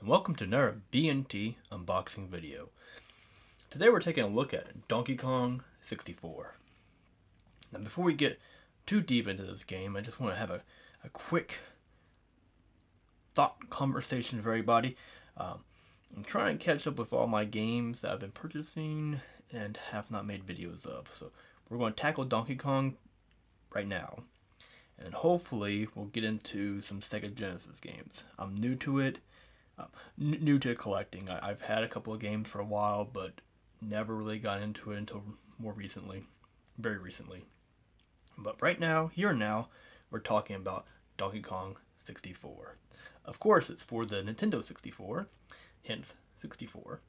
welcome to another BNT unboxing video. Today we're taking a look at Donkey Kong 64. Now before we get too deep into this game, I just want to have a quick thought conversation with everybody. I'm trying to catch up with all my games that I've been purchasing and have not made videos of. So we're going to tackle Donkey Kong right now. And hopefully we'll get into some Sega Genesis games. I'm new to it. New to collecting. I've had a couple of games for a while, but never really got into it until more recently, very recently. But right now, here and now, we're talking about Donkey Kong 64. Of course, it's for the Nintendo 64, hence 64.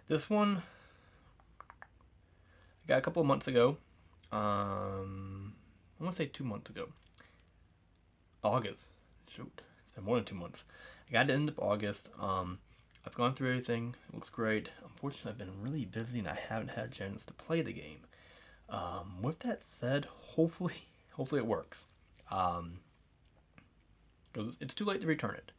This one I got a couple of months ago. I want to say 2 months ago. August. Shoot, it's been more than 2 months. I got it at the end of August. I've gone through everything. It looks great. Unfortunately, I've been really busy and I haven't had a chance to play the game. With that said, hopefully it works. Because it's too late to return it.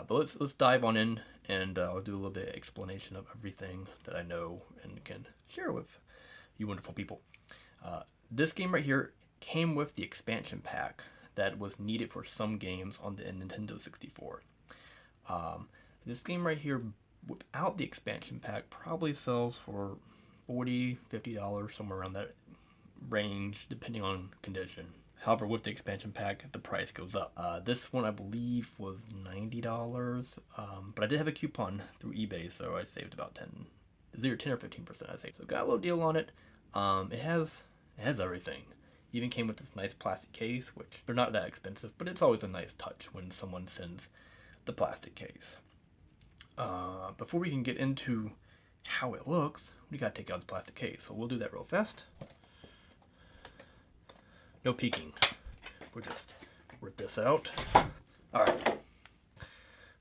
But let's dive on in, and I'll do a little bit of explanation of everything that I know and can share with you wonderful people. This game right here came with the expansion pack that was needed for some games on the Nintendo 64. This game right here, without the expansion pack, probably sells for $40, $50, somewhere around that range, depending on condition. However, with the expansion pack, the price goes up. This one, I believe, was $90, but I did have a coupon through eBay, so I saved about 10 or 15%, I think. So got a little deal on it. It has everything. Even came with this nice plastic case, which they're not that expensive, but it's always a nice touch when someone sends the plastic case. Before we can get into how it looks, we gotta take out the plastic case. So we'll do that real fast. No peeking. We'll just rip this out. All right.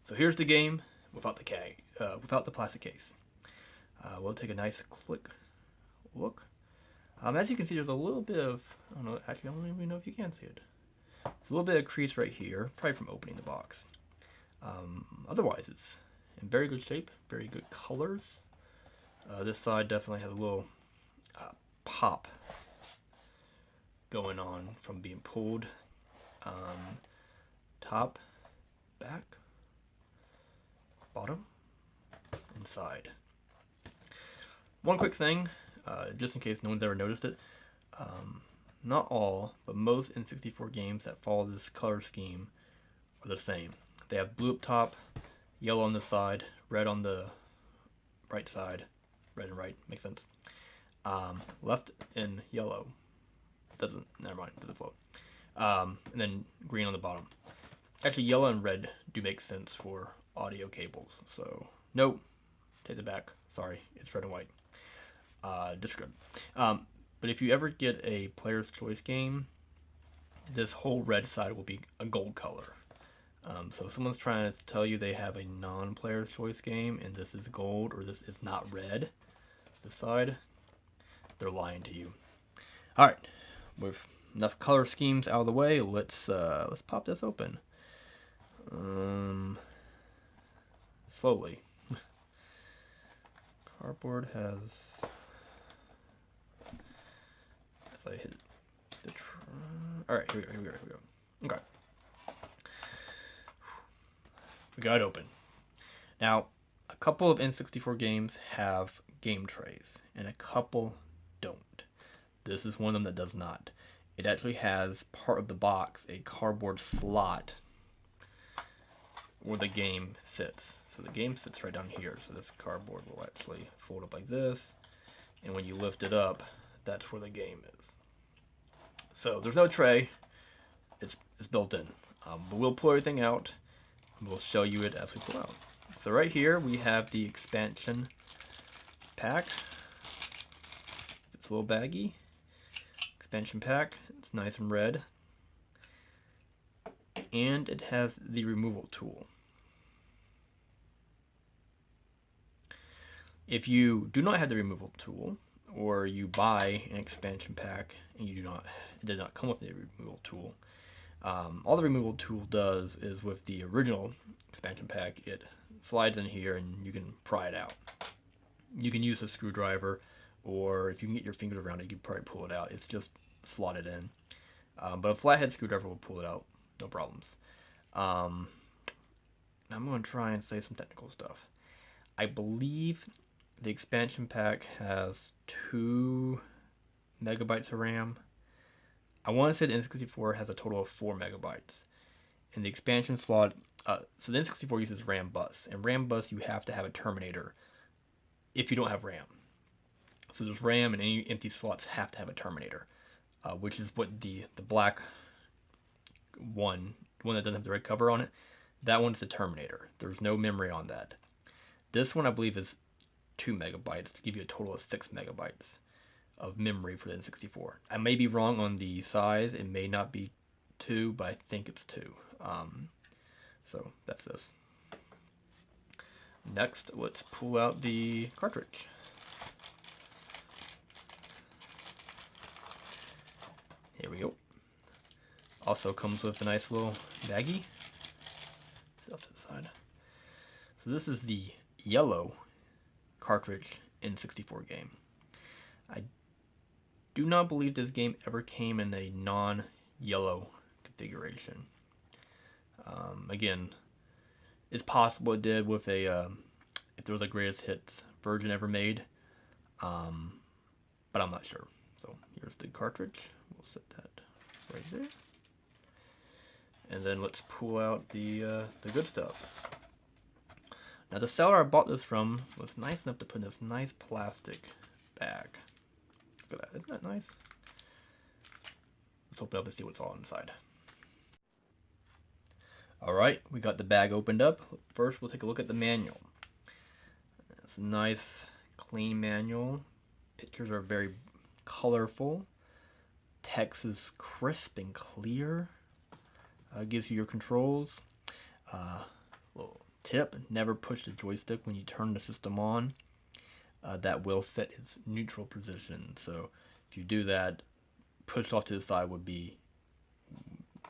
So here's the game without the plastic case. We'll take a nice quick look. As you can see, there's a little bit of, I don't know, actually I don't even know if you can see it. There's a little bit of crease right here, probably from opening the box. Otherwise, it's in very good shape, very good colors. This side definitely has a little pop going on from being pulled. Top, back, bottom, inside. One quick thing, just in case no one's ever noticed it, not all, but most N64 games that follow this color scheme are the same. They have blue up top, yellow on the side, red on the right side, red and right, makes sense. Left and yellow, never mind, doesn't float. And then green on the bottom. Actually, yellow and red do make sense for audio cables, so nope, take it back, sorry, it's red and white. Disregard. But if you ever get a player's choice game, this whole red side will be a gold color. So if someone's trying to tell you they have a non-player's choice game and this is gold or this is not red, this side, they're lying to you. Alright, with enough color schemes out of the way, let's pop this open. Slowly. Cardboard has, if I hit the alright, here we go. Okay. We got it open. Now, a couple of N64 games have game trays, and a couple don't. This is one of them that does not. It actually has part of the box, a cardboard slot, where the game sits. So the game sits right down here, so this cardboard will actually fold up like this, and when you lift it up, that's where the game is. So there's no tray, it's built in. But we'll pull everything out, and we'll show you it as we pull out. So right here we have the expansion pack. It's a little baggy. Expansion pack, it's nice and red. And it has the removal tool. If you do not have the removal tool, or you buy an expansion pack and it did not come with the removal tool, All the removal tool does is with the original expansion pack, it slides in here and you can pry it out. You can use a screwdriver, or if you can get your fingers around it, you can probably pull it out. It's just slotted in. But a flathead screwdriver will pull it out, no problems. I'm going to try and say some technical stuff. I believe the expansion pack has 2 megabytes of RAM. I want to say the N64 has a total of 4 megabytes. And the expansion slot, so the N64 uses RAM bus. And RAM bus, you have to have a terminator if you don't have RAM. So there's RAM, and any empty slots have to have a terminator, which is what the black one that doesn't have the red cover on it, that one's the terminator. There's no memory on that. This one I believe is 2 megabytes to give you a total of 6 megabytes of memory for the N64. I may be wrong on the size. It may not be 2, but I think it's 2. So that's this. Next, let's pull out the cartridge. Here we go. Also comes with a nice little baggie. It's up to the side. So this is the yellow cartridge N64 game. I do not believe this game ever came in a non-yellow configuration. Again, it's possible it did with a if there was a greatest hits version ever made, but I'm not sure. So here's the cartridge. We'll set that right there, and then let's pull out the good stuff. Now the seller I bought this from was nice enough to put in this nice plastic bag. Look at that, isn't that nice? Let's open it up and see what's all inside. Alright, we got the bag opened up. First we'll take a look at the manual. It's a nice clean manual. Pictures are very colorful. Text is crisp and clear. Gives you your controls. Little tip, never push the joystick when you turn the system on. That will set its neutral position. So if you do that, pushed off to the side would be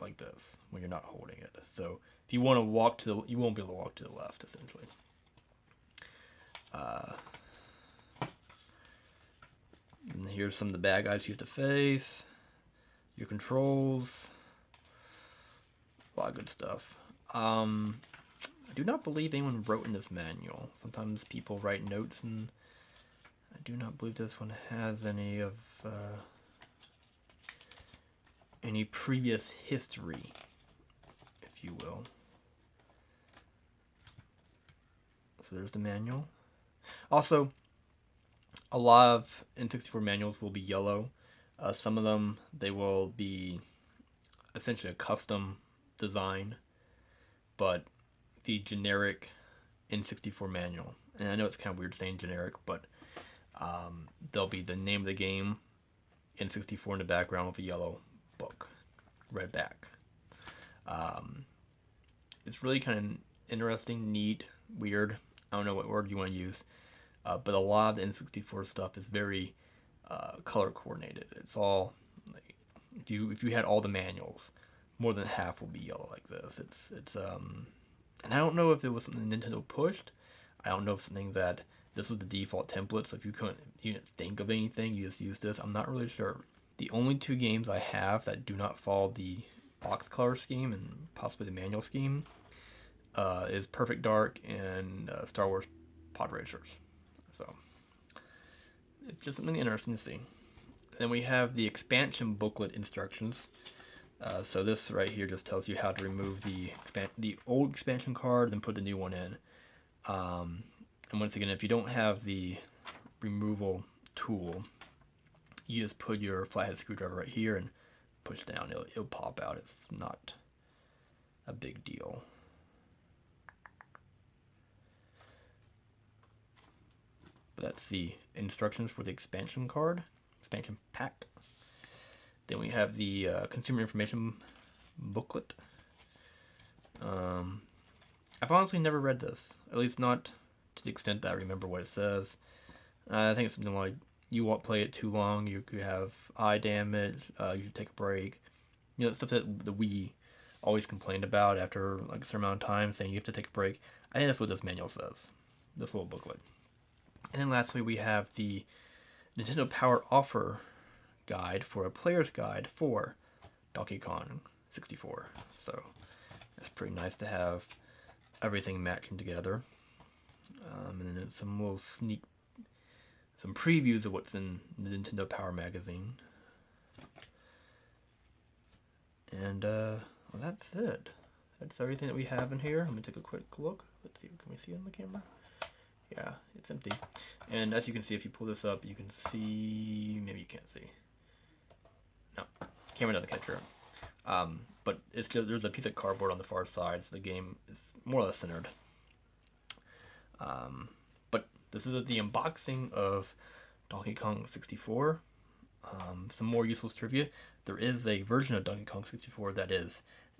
like this when you're not holding it. So if you want to walk to the, you won't be able to walk to the left, essentially. And here's some of the bad guys you have to face. Your controls. A lot of good stuff. I do not believe anyone wrote in this manual. Sometimes people write notes, and I do not believe this one has any of any previous history, if you will. So there's the manual. Also, a lot of N64 manuals will be yellow. Some of them, they will be essentially a custom design, but the generic N64 manual, and I know it's kind of weird saying generic, but there'll be the name of the game, N64 in the background with a yellow book, red back. It's really kind of interesting, neat, weird. I don't know what word you want to use, but a lot of the N64 stuff is very color coordinated. It's all like, if you had all the manuals, more than half will be yellow like this. It's and I don't know if it was something Nintendo pushed. I don't know if something that this was the default template, so if you didn't think of anything, you just used this. I'm not really sure. The only 2 games I have that do not follow the box color scheme and possibly the manual scheme is Perfect Dark and Star Wars Pod Racers. So it's just something interesting to see. Then we have the expansion booklet instructions. So this right here just tells you how to remove the old expansion card and put the new one in. And once again, if you don't have the removal tool, you just put your flathead screwdriver right here and push down. It'll pop out. It's not a big deal. But that's the instructions for the expansion card, expansion pack. Then we have the consumer information booklet. I've honestly never read this, at least not to the extent that I remember what it says. I think it's something like, you won't play it too long, you could have eye damage, you should take a break. You know, stuff that the Wii always complained about after like a certain amount of time, saying you have to take a break. I think that's what this manual says, this little booklet. And then lastly, we have the Nintendo Power Offer guide for a player's guide for Donkey Kong 64. So it's pretty nice to have everything matching together. And then some little some previews of what's in the Nintendo Power magazine. And well, that's it. That's everything that we have in here. Let me take a quick look. Let's see, can we see it on the camera? Yeah, it's empty. And as you can see, if you pull this up, you can see, maybe you can't see. No, camera doesn't capture it. But it's just, there's a piece of cardboard on the far side, so the game is more or less centered. But this is the unboxing of Donkey Kong 64. Some more useless trivia. There is a version of Donkey Kong 64 that is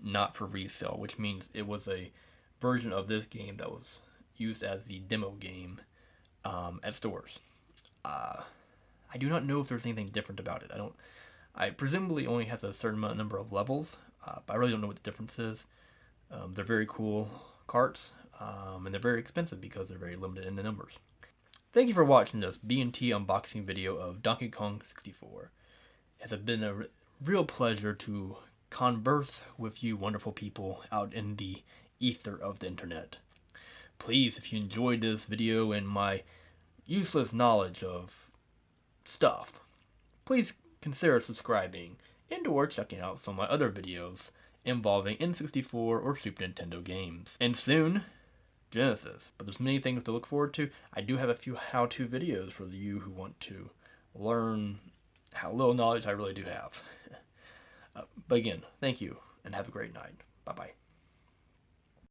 not for resale, which means it was a version of this game that was used as the demo game at stores. I do not know if there's anything different about it. I presumably only has a certain number of levels, but I really don't know what the difference is. They're very cool carts, and they're very expensive because they're very limited in the numbers. Thank you for watching this B&T unboxing video of Donkey Kong 64. It has been a real pleasure to converse with you wonderful people out in the ether of the internet. Please, if you enjoyed this video and my useless knowledge of stuff, please consider subscribing and or checking out some of my other videos involving N64 or Super Nintendo games. And soon, Genesis. But there's many things to look forward to. I do have a few how-to videos for you who want to learn how little knowledge I really do have. But again, thank you, and have a great night. Bye-bye.